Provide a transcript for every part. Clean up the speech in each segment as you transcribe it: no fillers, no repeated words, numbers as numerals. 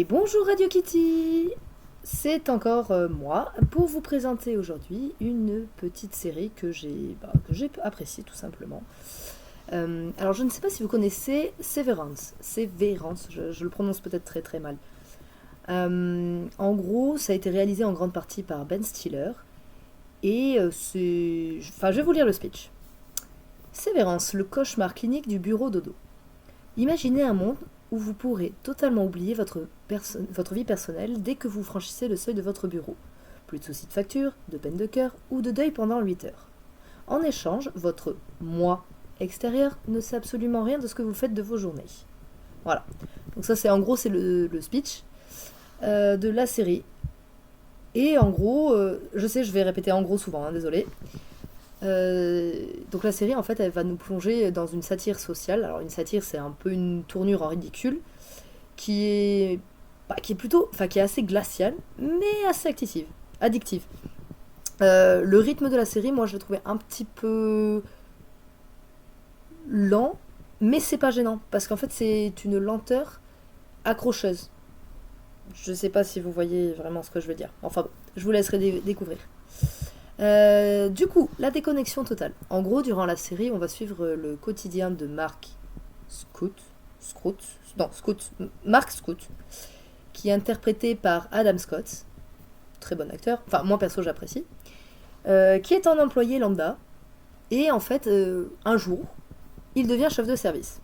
Et bonjour Radio Kitty. C'est encore moi pour vous présenter aujourd'hui une petite série que j'ai appréciée tout simplement. Alors je ne sais pas si vous connaissez Severance, je le prononce peut-être très très mal. En gros, ça a été réalisé en grande partie par Ben Stiller et je vais vous lire le speech. Severance, le cauchemar clinique du bureau dodo. Imaginez un monde où vous pourrez totalement oublier votre vie personnelle dès que vous franchissez le seuil de votre bureau. Plus de soucis de facture, de peine de cœur ou de deuil pendant 8 heures. En échange, votre moi extérieur ne sait absolument rien de ce que vous faites de vos journées. Voilà. Donc ça, c'est le speech de la série. Et en gros, je sais, je vais répéter en gros souvent, désolé. Donc la série, en fait, elle va nous plonger dans une satire sociale. Alors une satire, c'est un peu une tournure en ridicule qui est, qui est assez glaciale, mais assez addictive. Le rythme de la série, moi, je l'ai trouvé un petit peu lent, mais c'est pas gênant parce qu'en fait, c'est une lenteur accrocheuse. Je sais pas si vous voyez vraiment ce que je veux dire. Enfin bon, je vous laisserai découvrir. Du coup, la déconnexion totale. En gros, durant la série, on va suivre le quotidien de Mark Scout, qui est interprété par Adam Scott, très bon acteur, enfin moi perso j'apprécie, qui est un employé lambda, et en fait, un jour, il devient chef de service.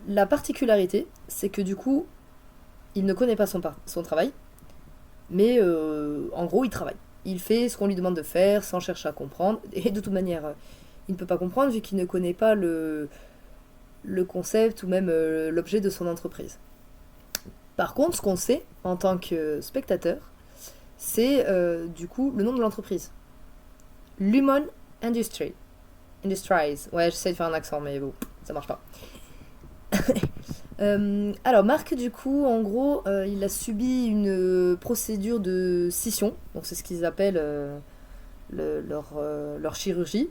La particularité, c'est que du coup, il ne connaît pas son travail, mais en gros, il travaille. Il fait ce qu'on lui demande de faire sans chercher à comprendre. Et de toute manière, il ne peut pas comprendre vu qu'il ne connaît pas le concept ou même l'objet de son entreprise. Par contre, ce qu'on sait en tant que spectateur, c'est du coup le nom de l'entreprise. Lumon Industries. Ouais, j'essaie de faire un accent, mais bon, ça marche pas. Alors Marc, du coup, en gros, il a subi une procédure de scission, donc c'est ce qu'ils appellent leur chirurgie,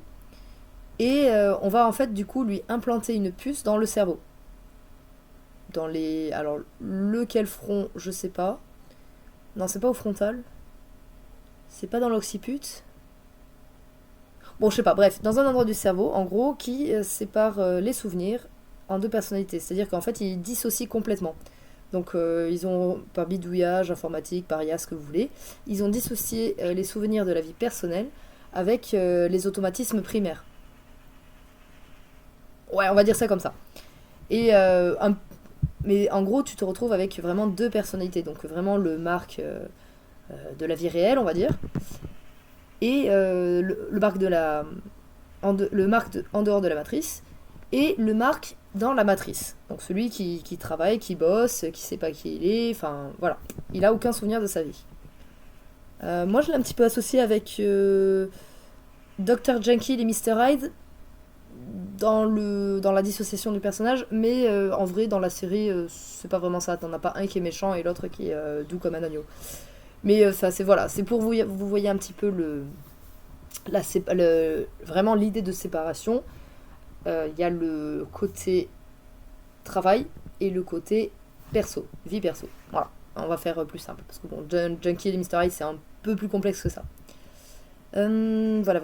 et on va en fait du coup lui implanter une puce dans le cerveau. Alors lequel front, je sais pas. Non, c'est pas au frontal. C'est pas dans l'occiput. Bon, je sais pas. Bref, dans un endroit du cerveau, en gros, qui sépare les souvenirs en deux personnalités. C'est-à-dire qu'en fait, ils dissocient complètement. Donc, ils ont, par bidouillage, informatique, par IA, ce que vous voulez, ils ont dissocié les souvenirs de la vie personnelle avec les automatismes primaires. Ouais, on va dire ça comme ça. Et mais en gros, tu te retrouves avec vraiment deux personnalités. Donc, vraiment le Marc de la vie réelle, on va dire, et le Marc en dehors de la matrice, et le Marc dans la matrice. Donc celui qui travaille, qui bosse, qui sait pas qui il est, enfin voilà. Il a aucun souvenir de sa vie. Moi je l'ai un petit peu associé avec Dr. Jekyll et Mr. Hyde dans la dissociation du personnage, mais en vrai dans la série c'est pas vraiment ça. T'en as pas un qui est méchant et l'autre qui est doux comme un agneau. Mais ça c'est voilà, c'est pour vous voyez un petit peu vraiment l'idée de séparation. Il y a le côté travail et le côté vie perso. Voilà, on va faire plus simple parce que bon, Junkie et Mr. Hyde c'est un peu plus complexe que ça. Voilà.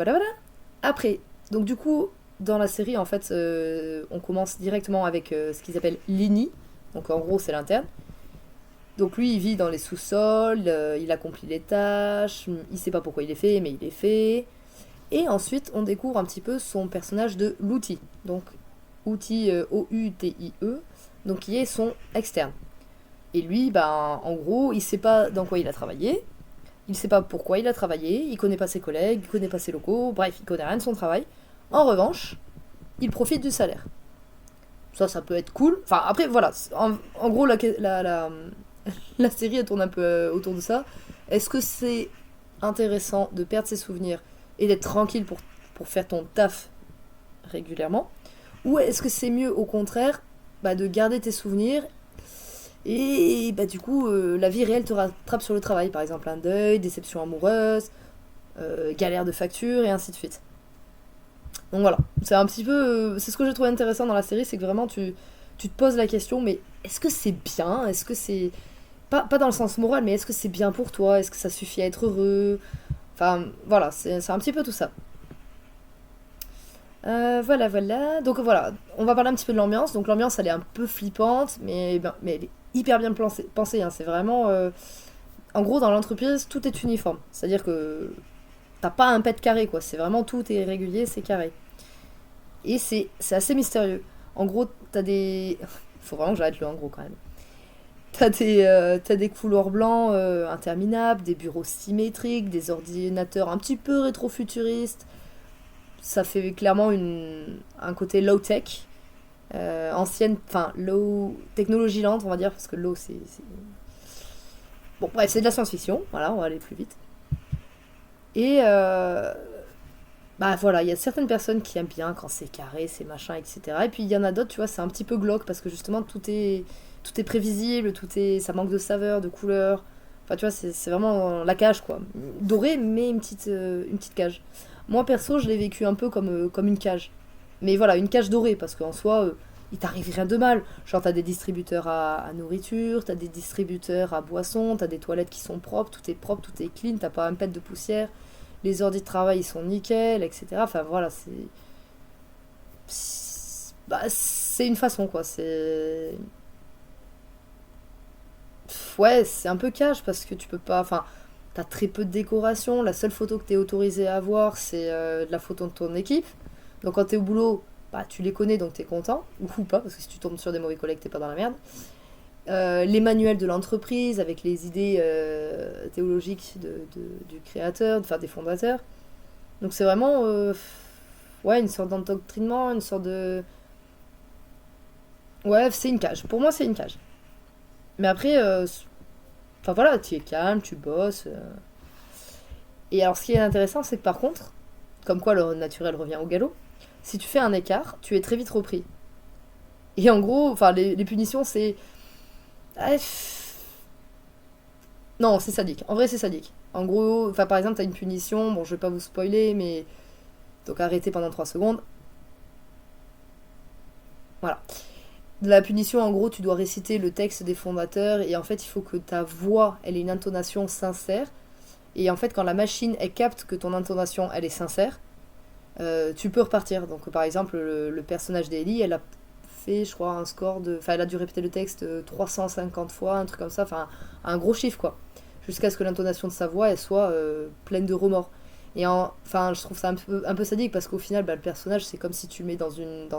Après, donc du coup, dans la série en fait, on commence directement avec ce qu'ils appellent l'INI. Donc en gros, c'est l'interne. Donc lui, il vit dans les sous-sols, il accomplit les tâches, il sait pas pourquoi il les fait, mais il les fait. Et ensuite, on découvre un petit peu son personnage de l'outil. Donc, outil O-U-T-I-E, donc qui est son externe. Et lui, ben, en gros, il sait pas dans quoi il a travaillé, il sait pas pourquoi il a travaillé, il connaît pas ses collègues, il connaît pas ses locaux, bref, il connaît rien de son travail. En revanche, il profite du salaire. Ça peut être cool. Enfin, après, voilà. En gros, la série, elle tourne un peu autour de ça. Est-ce que c'est intéressant de perdre ses souvenirs et d'être tranquille pour faire ton taf régulièrement, ou est-ce que c'est mieux au contraire de garder tes souvenirs et du coup la vie réelle te rattrape sur le travail, par exemple un deuil, déception amoureuse, galère de facture et ainsi de suite. Donc voilà, c'est un petit peu c'est ce que j'ai trouvé intéressant dans la série, c'est que vraiment tu te poses la question, mais est-ce que c'est bien? Est-ce que c'est... pas dans le sens moral, mais est-ce que c'est bien pour toi? Est-ce que ça suffit à être heureux? Enfin, voilà, c'est un petit peu tout ça. Voilà, voilà. Donc voilà, on va parler un petit peu de l'ambiance. Donc l'ambiance, elle est un peu flippante, mais elle est hyper bien pensée, hein. C'est vraiment... En gros, dans l'entreprise, tout est uniforme. C'est-à-dire que t'as pas un pet carré, quoi. C'est vraiment tout est régulier, c'est carré. Et c'est assez mystérieux. En gros, t'as des... Faut vraiment que j'arrête le en gros quand même. T'as des couloirs blancs interminables, des bureaux symétriques, des ordinateurs un petit peu rétro-futuristes. Ça fait clairement un côté low-tech, ancienne, enfin low, technologie lente on va dire, parce que low Bon bref, c'est de la science-fiction, voilà, on va aller plus vite. Et bah voilà, il y a certaines personnes qui aiment bien quand c'est carré, c'est machin, etc. Et puis il y en a d'autres, tu vois, c'est un petit peu glauque, parce que justement tout est prévisible, ça manque de saveur, de couleur. Enfin, tu vois, c'est vraiment la cage, quoi. Dorée, mais une petite cage. Moi, perso, je l'ai vécu un peu comme une cage. Mais voilà, une cage dorée, parce qu'en soi, il t'arrive rien de mal. Genre, t'as des distributeurs à nourriture, t'as des distributeurs à boissons, t'as des toilettes qui sont propres, tout est clean, t'as pas un pet de poussière. Les ordi de travail, ils sont nickel, etc. Enfin, voilà, bah, c'est une façon, quoi. Ouais, c'est un peu cash parce que tu peux pas. Enfin, t'as très peu de décoration. La seule photo que t'es autorisé à avoir, c'est de la photo de ton équipe. Donc quand t'es au boulot, bah tu les connais donc t'es content. Ou pas, parce que si tu tombes sur des mauvais collègues, t'es pas dans la merde. Les manuels de l'entreprise avec les idées théologiques du créateur, enfin des fondateurs. Donc c'est vraiment ouais, une sorte d'endoctrinement, une sorte de. Ouais, c'est une cage. Pour moi, c'est une cage. Mais après, enfin voilà, tu es calme, tu bosses. Et alors, ce qui est intéressant, c'est que par contre, comme quoi le naturel revient au galop, si tu fais un écart, tu es très vite repris. Et en gros, enfin, les punitions, c'est. Ah, non, c'est sadique. En vrai, c'est sadique. En gros, enfin, par exemple, t'as une punition, bon, je vais pas vous spoiler, mais. Donc, arrêtez pendant 3 secondes. Voilà. La punition, en gros, tu dois réciter le texte des fondateurs, et en fait, il faut que ta voix, elle ait une intonation sincère. Et en fait, quand la machine, elle capte que ton intonation, elle est sincère, tu peux repartir. Donc, par exemple, le personnage d'Ellie, elle a fait, je crois, un score de. Enfin, elle a dû répéter le texte 350 fois, un truc comme ça, enfin, un gros chiffre, quoi. Jusqu'à ce que l'intonation de sa voix, elle soit pleine de remords. Enfin, je trouve ça un peu sadique parce qu'au final, bah, le personnage, c'est comme si tu le mets dans une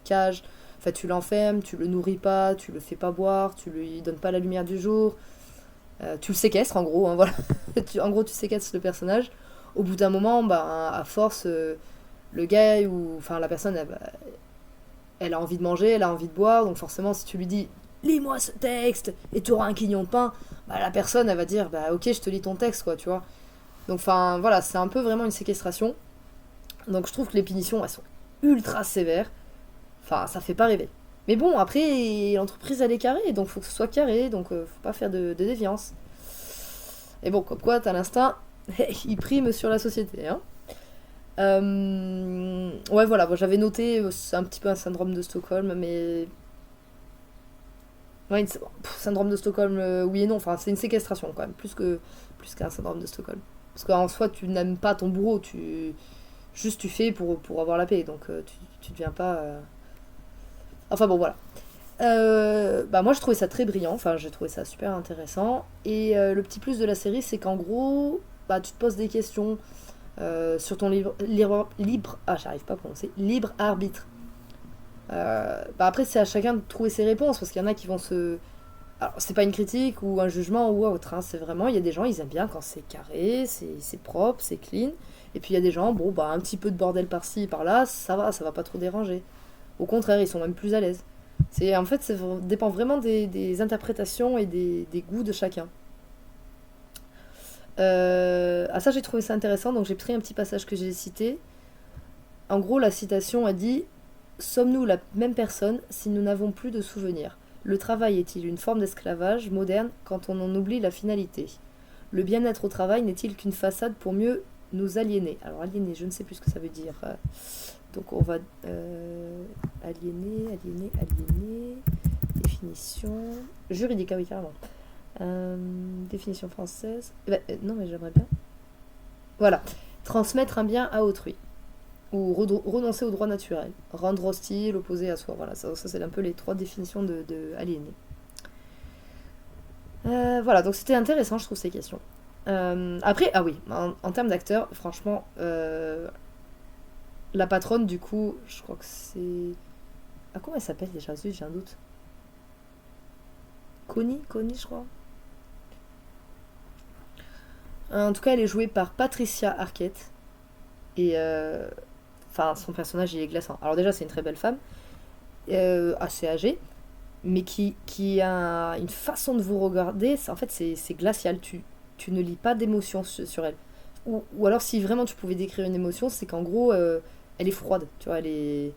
cage. Enfin, tu l'enfermes, tu le nourris pas, tu le fais pas boire, tu lui donnes pas la lumière du jour. Tu le séquestres, en gros, hein, voilà. En gros, tu séquestres le personnage. Au bout d'un moment, bah, à force, le gars ou enfin la personne, elle a envie de manger, elle a envie de boire, donc forcément, si tu lui dis lis-moi ce texte et tu auras un quignon de pain, bah, la personne, elle va dire bah ok, je te lis ton texte, quoi, tu vois. Donc, enfin, voilà, c'est un peu vraiment une séquestration. Donc, je trouve que les punitions, elles sont ultra sévères. Enfin, ça fait pas rêver. Mais bon, après, l'entreprise, elle est carrée, donc faut que ce soit carré, donc faut pas faire de déviance. Et bon, comme quoi, t'as l'instinct, il prime sur la société, hein. Ouais, voilà, bon, j'avais noté, c'est un petit peu un syndrome de Stockholm, mais. Ouais, syndrome de Stockholm, oui et non, enfin, c'est une séquestration quand même, plus qu'un syndrome de Stockholm. Parce qu'en soi, tu n'aimes pas ton bourreau, juste tu fais pour avoir la paix, donc tu deviens pas. Enfin bon, voilà. Bah moi, je trouvais ça très brillant, enfin, j'ai trouvé ça super intéressant. Et le petit plus de la série, c'est qu'en gros, bah, tu te poses des questions sur ton j'arrive pas à prononcer, libre arbitre. Bah après, c'est à chacun de trouver ses réponses, parce qu'il y en a qui vont se. Alors, c'est pas une critique ou un jugement ou autre, hein, c'est vraiment, il y a des gens, ils aiment bien quand c'est carré, c'est propre, c'est clean. Et puis il y a des gens, bon, bah un petit peu de bordel par-ci, par-là, ça va pas trop déranger. Au contraire, ils sont même plus à l'aise. En fait, ça dépend vraiment des interprétations et des goûts de chacun. Ça, j'ai trouvé ça intéressant, donc j'ai pris un petit passage que j'ai cité. En gros, la citation a dit: sommes-nous la même personne si nous n'avons plus de souvenirs? Le travail est-il une forme d'esclavage moderne quand on en oublie la finalité? Le bien-être au travail n'est-il qu'une façade pour mieux nous aliéner? Alors, aliéner, je ne sais plus ce que ça veut dire. Donc, on va aliéner, définition juridique, ah oui, carrément. Définition française. Non, mais j'aimerais bien. Voilà. Transmettre un bien à autrui. Ou renoncer au droit naturel. Rendre hostile, opposé à soi. Voilà, ça c'est un peu les 3 définitions de aliéné. Voilà, donc c'était intéressant, je trouve, ces questions. Après, ah oui, en termes d'acteurs, franchement, la patronne, du coup, je crois que c'est. Ah, comment elle s'appelle déjà? Zut, j'ai un doute. Connie, je crois. En tout cas, elle est jouée par Patricia Arquette. Et enfin, son personnage, il est glaçant. Alors déjà, c'est une très belle femme, assez âgée, mais qui a une façon de vous regarder. En fait, c'est glacial. Tu ne lis pas d'émotion sur elle. Ou alors, si vraiment tu pouvais décrire une émotion, c'est qu'en gros, elle est froide. Tu vois, elle est.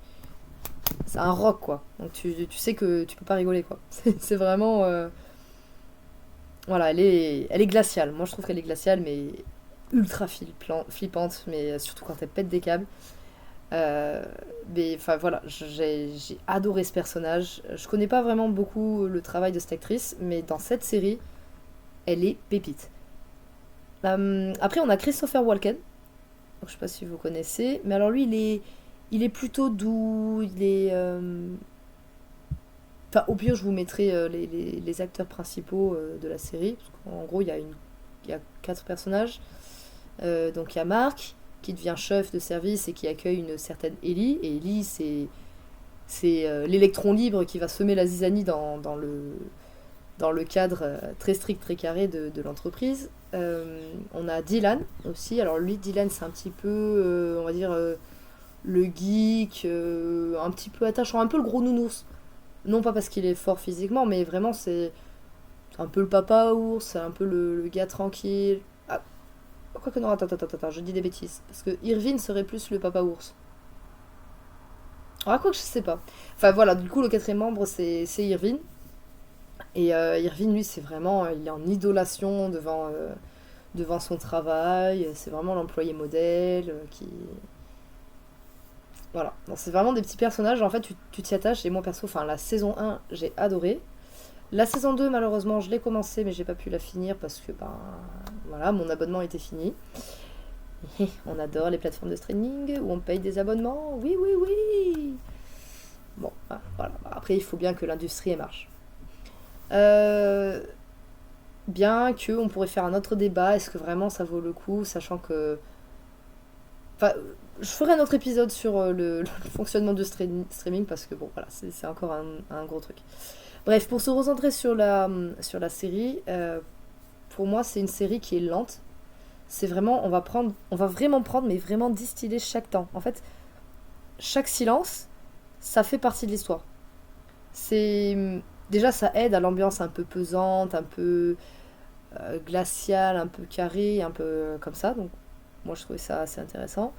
C'est un rock, quoi. Donc tu sais que tu peux pas rigoler, quoi. C'est vraiment. Voilà, elle est glaciale. Moi, je trouve qu'elle est glaciale, mais ultra flippante, mais surtout quand elle pète des câbles. Euh, mais enfin voilà, j'ai adoré ce personnage. Je connais pas vraiment beaucoup le travail de cette actrice, mais dans cette série, elle est pépite. Après, on a Christopher Walken. Donc, je sais pas si vous connaissez, mais alors lui, il est plutôt doux. Il est. Enfin, au pire, je vous mettrai les acteurs principaux de la série. Parce qu'en gros, il y a 4 personnages. Donc il y a Mark, qui devient chef de service et qui accueille une certaine Ellie. Et Ellie, c'est l'électron libre qui va semer la zizanie dans le cadre très strict, très carré de l'entreprise. On a Dylan aussi. Alors lui, Dylan, c'est un petit peu, on va dire, le geek, un petit peu attachant, un peu le gros nounours. Non pas parce qu'il est fort physiquement, mais vraiment c'est un peu le papa ours, c'est un peu le gars tranquille. Ah, quoique non, attends, je dis des bêtises. Parce que Irvine serait plus le papa ours. Ah, quoi que je sais pas. Enfin voilà, du coup, le 4e membre, c'est Irvine. Et Irvine, lui, c'est vraiment. Il est en idolation devant son travail. C'est vraiment l'employé modèle qui. Voilà. Donc, c'est vraiment des petits personnages. En fait, tu t'y attaches. Et moi, perso, enfin, la saison 1, j'ai adoré. La saison 2, malheureusement, je l'ai commencé, mais j'ai pas pu la finir parce que, ben. Voilà, mon abonnement était fini. On adore les plateformes de streaming où on paye des abonnements. Oui, oui, oui. Bon, voilà. Après, il faut bien que l'industrie marche. Euh, Bien que on pourrait faire un autre débat. Est-ce que vraiment ça vaut le coup, sachant que. Enfin, je ferai un autre épisode sur le fonctionnement du streaming parce que bon, voilà, c'est encore un gros truc. Bref, pour se recentrer sur la série, pour moi, c'est une série qui est lente. C'est vraiment, on va vraiment prendre, mais vraiment distiller chaque temps. En fait, chaque silence, ça fait partie de l'histoire. Déjà, ça aide à l'ambiance un peu pesante, un peu glaciale, un peu carrée, un peu comme ça. Donc, moi, je trouvais ça assez intéressant.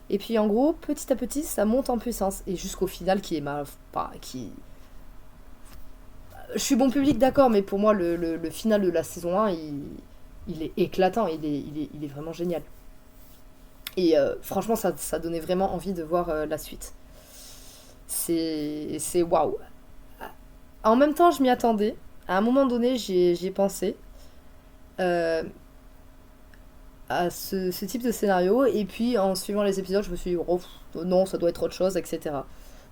Et puis, en gros, petit à petit, ça monte en puissance. Et jusqu'au final, qui est pas, qui. Je suis bon public, d'accord, mais pour moi, le final de la saison 1, il est éclatant, il est vraiment génial. Et franchement, ça donnait vraiment envie de voir la suite. C'est waouh. En même temps, je m'y attendais. À un moment donné, j'y ai pensé euh, à ce type de scénario. Et puis, en suivant les épisodes, je me suis dit, oh, non, ça doit être autre chose, etc.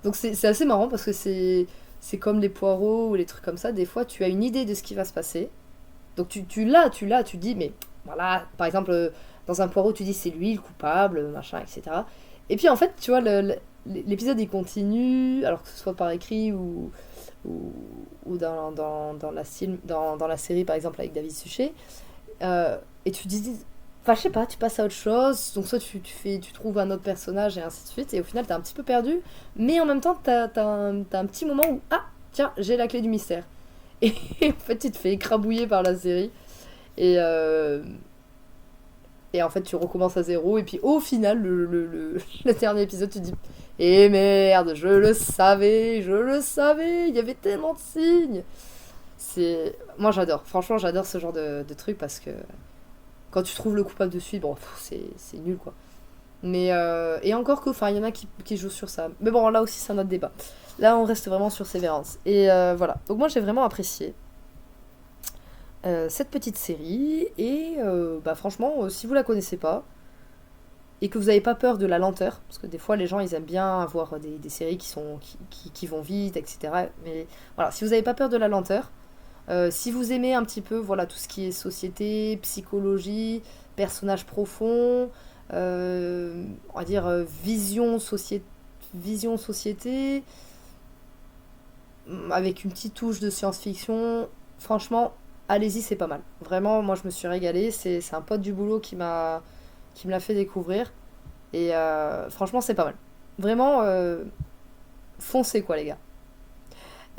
Donc, c'est assez marrant parce que c'est comme les poireaux ou les trucs comme ça. Des fois, tu as une idée de ce qui va se passer. Donc, tu dis, mais voilà, par exemple, dans un poireau, tu dis c'est lui le coupable, machin, etc. Et puis, en fait, tu vois, l'épisode il continue, alors que ce soit par écrit ou, ou dans la série, par exemple, avec David Suchet. Et tu te dis, enfin, je sais pas, tu passes à autre chose, donc soit tu trouves un autre personnage et ainsi de suite, et au final, t'es un petit peu perdu, mais en même temps, t'as un petit moment où, ah, tiens, j'ai la clé du mystère. Et en fait, tu te fais écrabouiller par la série, et, et en fait, tu recommences à zéro, et puis au final, le dernier épisode, tu te dis, eh merde, je le savais, il y avait tellement de signes. Moi j'adore, franchement j'adore ce genre de truc parce que quand tu trouves le coupable de suite, bon, c'est nul quoi. Et encore que, enfin, il y en a qui jouent sur ça. Mais bon, là aussi, c'est un autre débat. Là, on reste vraiment sur Sévérance. Et voilà. Donc moi, j'ai vraiment apprécié cette petite série. Et bah, franchement, si vous la connaissez pas, et que vous n'avez pas peur de la lenteur, parce que des fois les gens ils aiment bien avoir des séries qui vont vite, etc. Mais voilà, si vous n'avez pas peur de la lenteur, si vous aimez un petit peu voilà, tout ce qui est société, psychologie, personnages profonds, on va dire vision société, avec une petite touche de science-fiction, franchement, allez-y, c'est pas mal. Vraiment, moi je me suis régalée, c'est un pote du boulot qui me l'a fait découvrir. Et franchement, c'est pas mal. Vraiment, foncez quoi, les gars.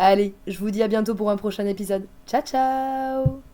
Allez, je vous dis à bientôt pour un prochain épisode. Ciao, ciao!